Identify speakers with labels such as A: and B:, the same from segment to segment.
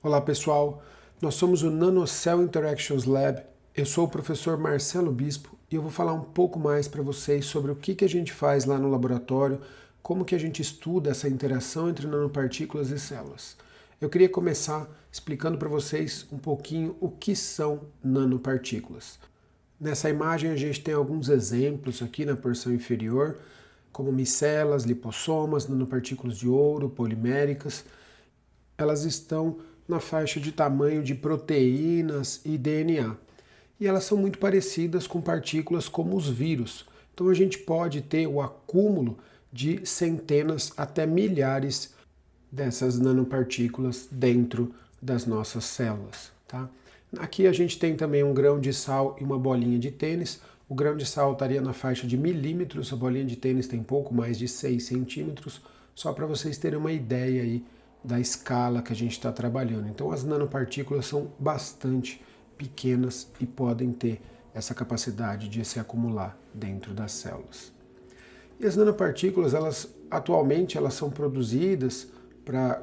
A: Olá pessoal, nós somos o NanoCell Interactions Lab, eu sou o professor Marcelo Bispo e eu vou falar um pouco mais para vocês sobre o que a gente faz lá no laboratório, como que a gente estuda essa interação entre nanopartículas e células. Eu queria começar explicando para vocês um pouquinho o que são nanopartículas. Nessa imagem a gente tem alguns exemplos aqui na porção inferior, como micelas, lipossomas, nanopartículas de ouro, poliméricas. Elas estão na faixa de tamanho de proteínas e DNA. E elas são muito parecidas com partículas como os vírus. Então a gente pode ter o acúmulo de centenas até milhares dessas nanopartículas dentro das nossas células. Tá? Aqui a gente tem também um grão de sal e uma bolinha de tênis. O grão de sal estaria na faixa de milímetros, a bolinha de tênis tem pouco mais de 6 centímetros, só para vocês terem uma ideia aí da escala que a gente está trabalhando. Então as nanopartículas são bastante pequenas e podem ter essa capacidade de se acumular dentro das células. E as nanopartículas, atualmente elas são produzidas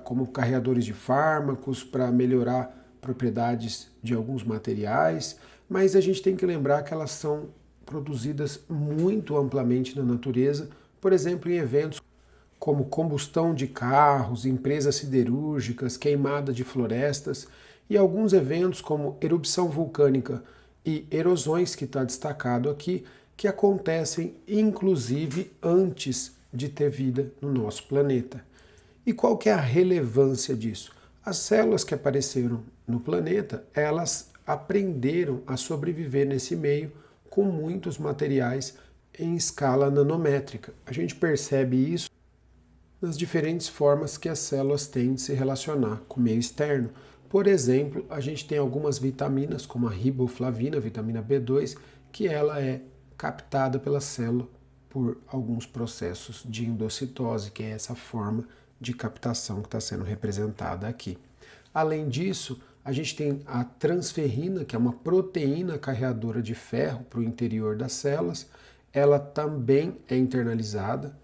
A: como carreadores de fármacos, para melhorar propriedades de alguns materiais, mas a gente tem que lembrar que elas são produzidas muito amplamente na natureza, por exemplo, em eventos como combustão de carros, empresas siderúrgicas, queimada de florestas e alguns eventos como erupção vulcânica e erosões, que está destacado aqui, que acontecem inclusive antes de ter vida no nosso planeta. E qual que é a relevância disso? As células que apareceram no planeta, elas aprenderam a sobreviver nesse meio com muitos materiais em escala nanométrica. A gente percebe isso nas diferentes formas que as células têm de se relacionar com o meio externo. Por exemplo, a gente tem algumas vitaminas, como a riboflavina, vitamina B2, que ela é captada pela célula por alguns processos de endocitose, que é essa forma de captação que está sendo representada aqui. Além disso, a gente tem a transferrina, que é uma proteína carreadora de ferro para o interior das células. Ela também é internalizada,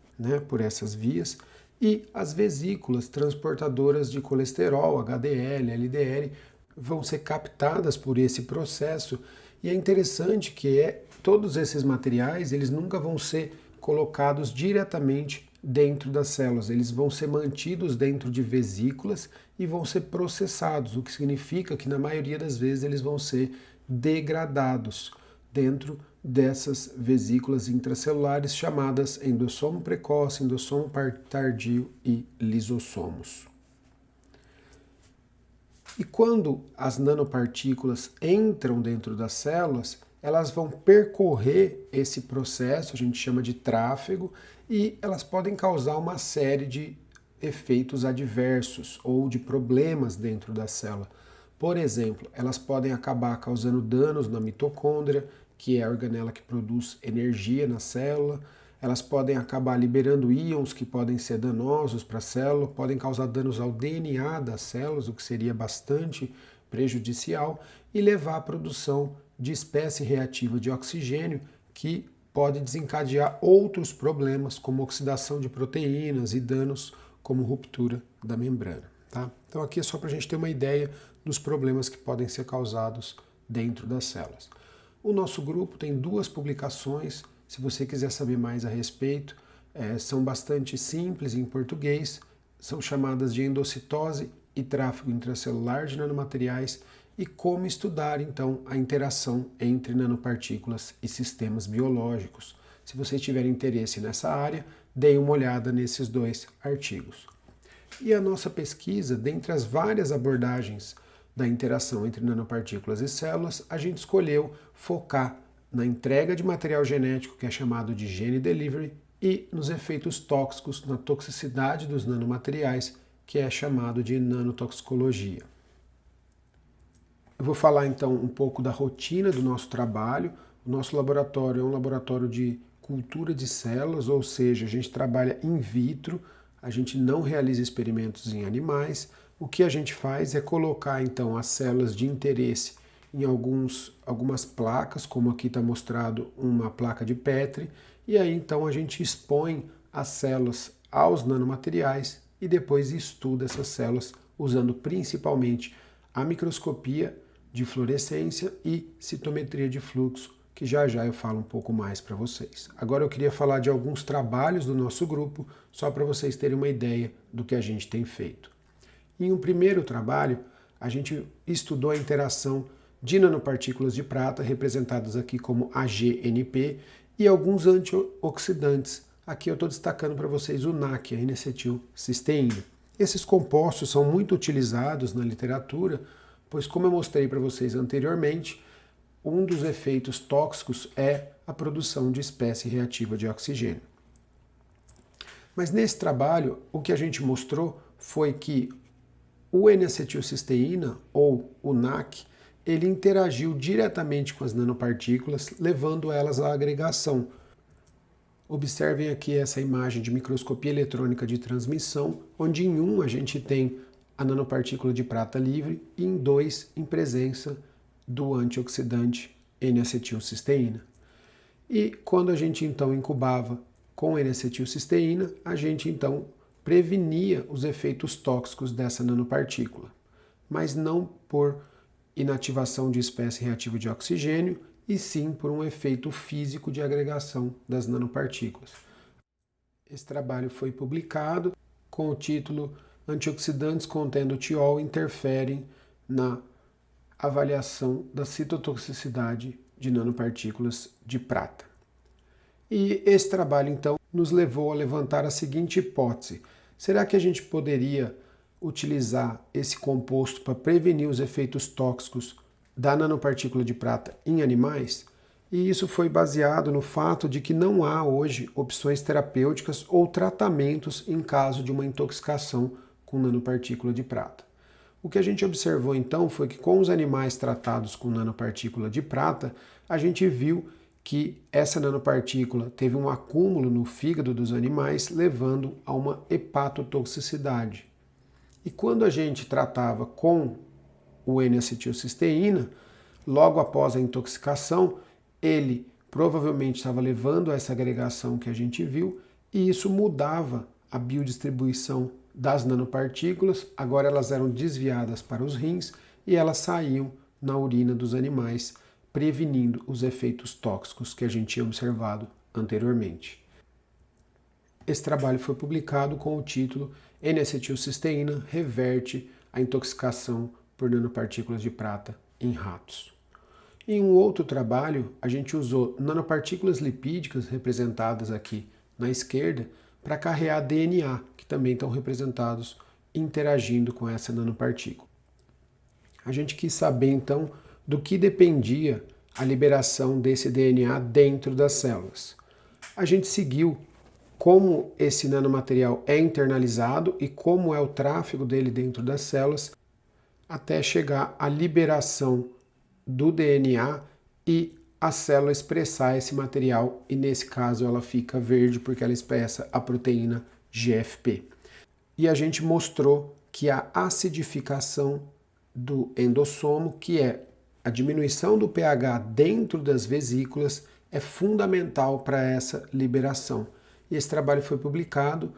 A: por essas vias. E as vesículas transportadoras de colesterol, HDL, LDL, vão ser captadas por esse processo. E é interessante que todos esses materiais, eles nunca vão ser colocados diretamente dentro das células. Eles vão ser mantidos dentro de vesículas e vão ser processados, o que significa que na maioria das vezes eles vão ser degradados dentro dessas vesículas intracelulares chamadas endossomo precoce, endossomo tardio e lisossomos. E quando as nanopartículas entram dentro das células, elas vão percorrer esse processo, a gente chama de tráfego, e elas podem causar uma série de efeitos adversos ou de problemas dentro da célula. Por exemplo, elas podem acabar causando danos na mitocôndria, que é a organela que produz energia na célula. Elas podem acabar liberando íons que podem ser danosos para a célula, podem causar danos ao DNA das células, o que seria bastante prejudicial, e levar à produção de espécie reativa de oxigênio, que pode desencadear outros problemas, como oxidação de proteínas e danos como ruptura da membrana. Tá? Então aqui é só para a gente ter uma ideia dos problemas que podem ser causados dentro das células. O nosso grupo tem 2 publicações, se você quiser saber mais a respeito, são bastante simples em português, são chamadas de endocitose e tráfego intracelular de nanomateriais e como estudar então a interação entre nanopartículas e sistemas biológicos. Se vocês tiverem interesse nessa área, deem uma olhada nesses 2 artigos. E a nossa pesquisa, dentre as várias abordagens da interação entre nanopartículas e células, a gente escolheu focar na entrega de material genético, que é chamado de gene delivery, e nos efeitos tóxicos, na toxicidade dos nanomateriais, que é chamado de nanotoxicologia. Eu vou falar então um pouco da rotina do nosso trabalho. O nosso laboratório é um laboratório de cultura de células, ou seja, a gente trabalha in vitro, a gente não realiza experimentos em animais. O que a gente faz é colocar então as células de interesse em algumas placas, como aqui está mostrado uma placa de Petri, e aí então a gente expõe as células aos nanomateriais e depois estuda essas células usando principalmente a microscopia de fluorescência e citometria de fluxo, que já já eu falo um pouco mais para vocês. Agora eu queria falar de alguns trabalhos do nosso grupo, só para vocês terem uma ideia do que a gente tem feito. Em um primeiro trabalho, a gente estudou a interação de nanopartículas de prata, representadas aqui como AgNP, e alguns antioxidantes. Aqui eu estou destacando para vocês o NAC, a N-acetilcisteína. Esses compostos são muito utilizados na literatura, pois, como eu mostrei para vocês anteriormente, um dos efeitos tóxicos é a produção de espécie reativa de oxigênio. Mas nesse trabalho, o que a gente mostrou foi que o N-acetilcisteína, ou o NAC, ele interagiu diretamente com as nanopartículas, levando elas à agregação. Observem aqui essa imagem de microscopia eletrônica de transmissão, onde em um a gente tem a nanopartícula de prata livre e em dois em presença do antioxidante N-acetilcisteína. E quando a gente então incubava com N-acetilcisteína, a gente então prevenia os efeitos tóxicos dessa nanopartícula, mas não por inativação de espécie reativa de oxigênio, e sim por um efeito físico de agregação das nanopartículas. Esse trabalho foi publicado com o título Antioxidantes contendo tiol interferem na avaliação da citotoxicidade de nanopartículas de prata. E esse trabalho, então, nos levou a levantar a seguinte hipótese: será que a gente poderia utilizar esse composto para prevenir os efeitos tóxicos da nanopartícula de prata em animais? E isso foi baseado no fato de que não há hoje opções terapêuticas ou tratamentos em caso de uma intoxicação com nanopartícula de prata. O que a gente observou então foi que com os animais tratados com nanopartícula de prata, a gente viu que essa nanopartícula teve um acúmulo no fígado dos animais, levando a uma hepatotoxicidade. E quando a gente tratava com o N-acetilcisteína, logo após a intoxicação, ele provavelmente estava levando a essa agregação que a gente viu, e isso mudava a biodistribuição das nanopartículas. Agora elas eram desviadas para os rins e elas saíam na urina dos animais, prevenindo os efeitos tóxicos que a gente tinha observado anteriormente. Esse trabalho foi publicado com o título N-acetilcisteína reverte a intoxicação por nanopartículas de prata em ratos. Em um outro trabalho, a gente usou nanopartículas lipídicas, representadas aqui na esquerda, para carrear DNA, que também estão representados interagindo com essa nanopartícula. A gente quis saber, então, do que dependia a liberação desse DNA dentro das células. A gente seguiu como esse nanomaterial é internalizado e como é o tráfego dele dentro das células, até chegar à liberação do DNA e a célula expressar esse material, e nesse caso ela fica verde porque ela expressa a proteína GFP. E a gente mostrou que a acidificação do endossomo, que é a diminuição do pH dentro das vesículas, é fundamental para essa liberação. E esse trabalho foi publicado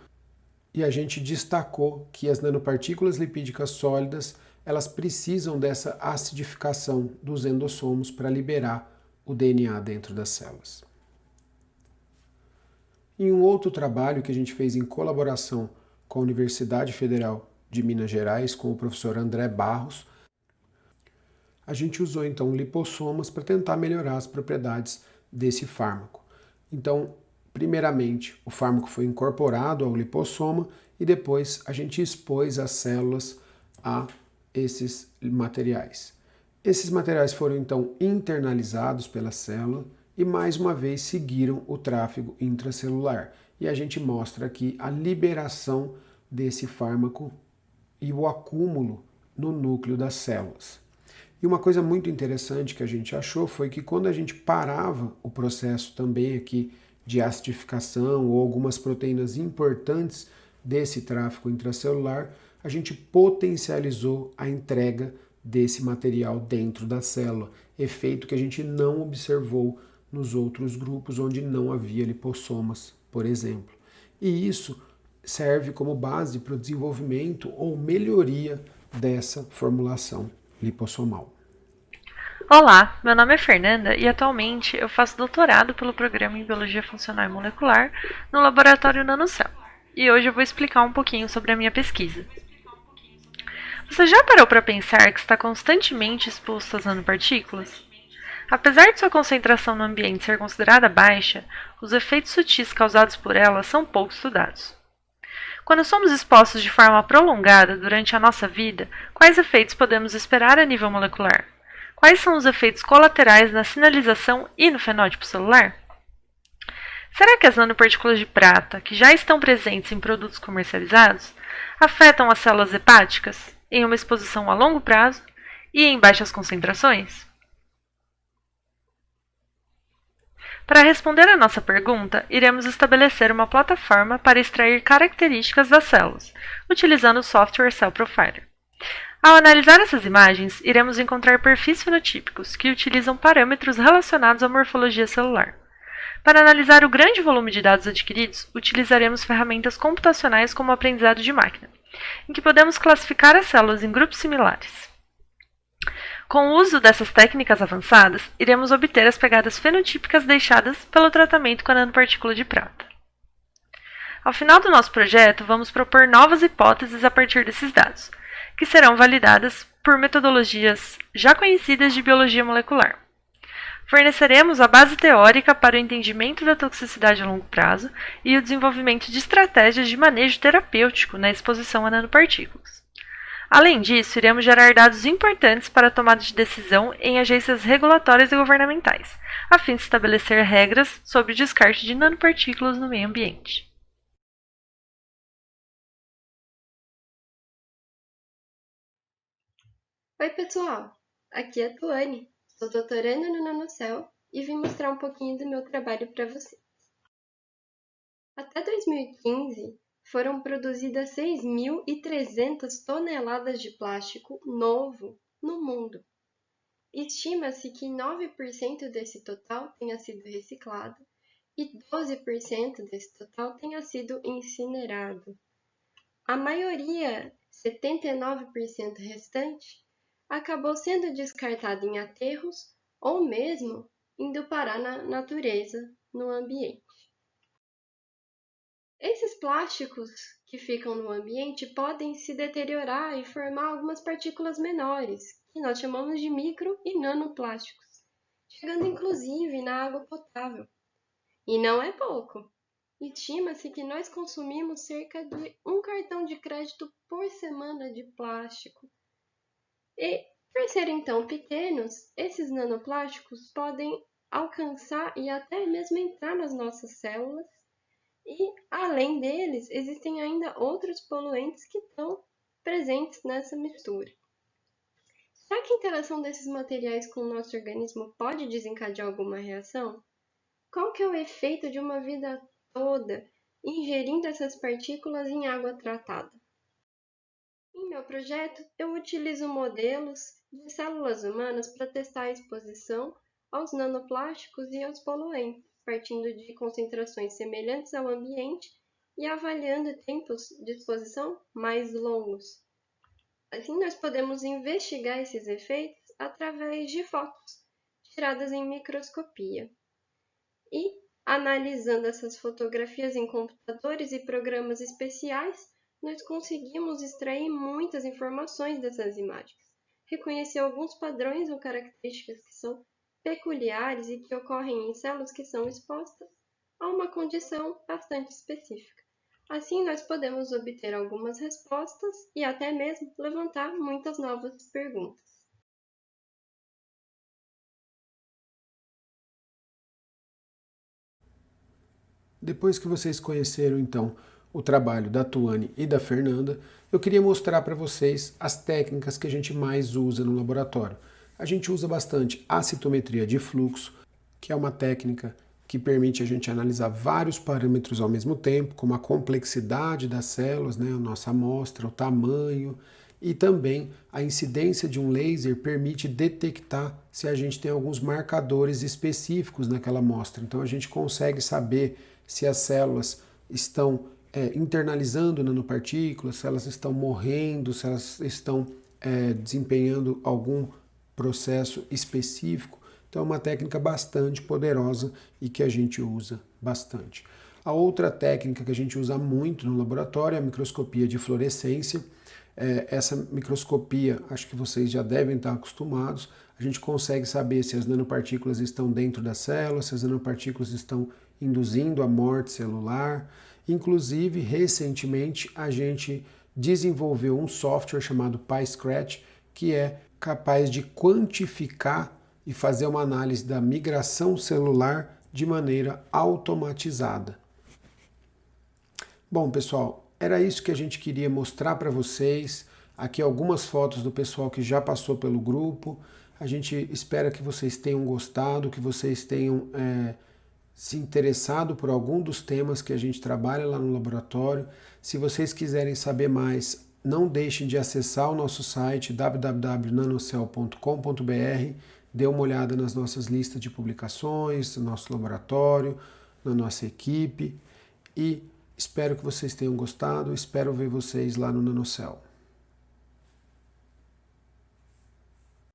A: e a gente destacou que as nanopartículas lipídicas sólidas, elas precisam dessa acidificação dos endossomos para liberar o DNA dentro das células. Em um outro trabalho que a gente fez em colaboração com a Universidade Federal de Minas Gerais, com o professor André Barros, a gente usou então lipossomas para tentar melhorar as propriedades desse fármaco. Então, primeiramente, o fármaco foi incorporado ao lipossoma e depois a gente expôs as células a esses materiais. Esses materiais foram então internalizados pela célula e mais uma vez seguiram o tráfego intracelular. E a gente mostra aqui a liberação desse fármaco e o acúmulo no núcleo das células. E uma coisa muito interessante que a gente achou foi que quando a gente parava o processo também aqui de acidificação ou algumas proteínas importantes desse tráfego intracelular, a gente potencializou a entrega desse material dentro da célula, efeito que a gente não observou nos outros grupos onde não havia lipossomas, por exemplo. E isso serve como base para o desenvolvimento ou melhoria dessa formulação lipossomal.
B: Olá, meu nome é Fernanda e atualmente eu faço doutorado pelo programa em Biologia Funcional e Molecular no Laboratório NanoCell. E hoje eu vou explicar um pouquinho sobre a minha pesquisa. Você já parou para pensar que está constantemente exposto às nanopartículas? Apesar de sua concentração no ambiente ser considerada baixa, os efeitos sutis causados por elas são pouco estudados. Quando somos expostos de forma prolongada durante a nossa vida, quais efeitos podemos esperar a nível molecular? Quais são os efeitos colaterais na sinalização e no fenótipo celular? Será que as nanopartículas de prata, que já estão presentes em produtos comercializados, afetam as células hepáticas em uma exposição a longo prazo e em baixas concentrações? Para responder a nossa pergunta, iremos estabelecer uma plataforma para extrair características das células, utilizando o software Cell Profiler. Ao analisar essas imagens, iremos encontrar perfis fenotípicos que utilizam parâmetros relacionados à morfologia celular. Para analisar o grande volume de dados adquiridos, utilizaremos ferramentas computacionais como o aprendizado de máquina, em que podemos classificar as células em grupos similares. Com o uso dessas técnicas avançadas, iremos obter as pegadas fenotípicas deixadas pelo tratamento com a nanopartícula de prata. Ao final do nosso projeto, vamos propor novas hipóteses a partir desses dados, que serão validadas por metodologias já conhecidas de biologia molecular. Forneceremos a base teórica para o entendimento da toxicidade a longo prazo e o desenvolvimento de estratégias de manejo terapêutico na exposição a nanopartículas. Além disso, iremos gerar dados importantes para a tomada de decisão em agências regulatórias e governamentais, a fim de estabelecer regras sobre o descarte de nanopartículas no meio ambiente.
C: Oi, pessoal! Aqui é a Tuane, sou doutoranda no NanoCell e vim mostrar um pouquinho do meu trabalho para vocês. Até 2015, foram produzidas 6.300 toneladas de plástico novo no mundo. Estima-se que 9% desse total tenha sido reciclado e 12% desse total tenha sido incinerado. A maioria, 79% restante, acabou sendo descartada em aterros ou mesmo indo parar na natureza, no ambiente. Esses plásticos que ficam no ambiente podem se deteriorar e formar algumas partículas menores, que nós chamamos de micro e nanoplásticos, chegando inclusive na água potável. E não é pouco! Estima-se que nós consumimos cerca de 1 cartão de crédito por semana de plástico. E, por serem tão pequenos, esses nanoplásticos podem alcançar e até mesmo entrar nas nossas células. E, além deles, existem ainda outros poluentes que estão presentes nessa mistura. Será que a interação desses materiais com o nosso organismo pode desencadear alguma reação? Qual que é o efeito de uma vida toda ingerindo essas partículas em água tratada? Em meu projeto, eu utilizo modelos de células humanas para testar a exposição aos nanoplásticos e aos poluentes, partindo de concentrações semelhantes ao ambiente e avaliando tempos de exposição mais longos. Assim, nós podemos investigar esses efeitos através de fotos tiradas em microscopia. E, analisando essas fotografias em computadores e programas especiais, nós conseguimos extrair muitas informações dessas imagens, reconhecer alguns padrões ou características que são peculiares e que ocorrem em células que são expostas a uma condição bastante específica. Assim, nós podemos obter algumas respostas e até mesmo levantar muitas novas perguntas.
A: Depois que vocês conheceram, então, o trabalho da Tuane e da Fernanda, eu queria mostrar para vocês as técnicas que a gente mais usa no laboratório. A gente usa bastante a citometria de fluxo, que é uma técnica que permite a gente analisar vários parâmetros ao mesmo tempo, como a complexidade das células, né, a nossa amostra, o tamanho, e também a incidência de um laser permite detectar se a gente tem alguns marcadores específicos naquela amostra. Então a gente consegue saber se as células estão internalizando nanopartículas, se elas estão morrendo, se elas estão desempenhando algum processo específico. Então é uma técnica bastante poderosa e que a gente usa bastante. A outra técnica que a gente usa muito no laboratório é a microscopia de fluorescência. Essa microscopia, acho que vocês já devem estar acostumados, a gente consegue saber se as nanopartículas estão dentro da célula, se as nanopartículas estão induzindo a morte celular. Inclusive, recentemente, a gente desenvolveu um software chamado PyScratch, que é capaz de quantificar e fazer uma análise da migração celular de maneira automatizada. Bom, pessoal, era isso que a gente queria mostrar para vocês. Aqui algumas fotos do pessoal que já passou pelo grupo. A gente espera que vocês tenham gostado, que vocês tenham se interessado por algum dos temas que a gente trabalha lá no laboratório. Se vocês quiserem saber mais, não deixem de acessar o nosso site www.nanocell.com.br, dê uma olhada nas nossas listas de publicações, no nosso laboratório, na nossa equipe, e espero que vocês tenham gostado, espero ver vocês lá no NanoCell.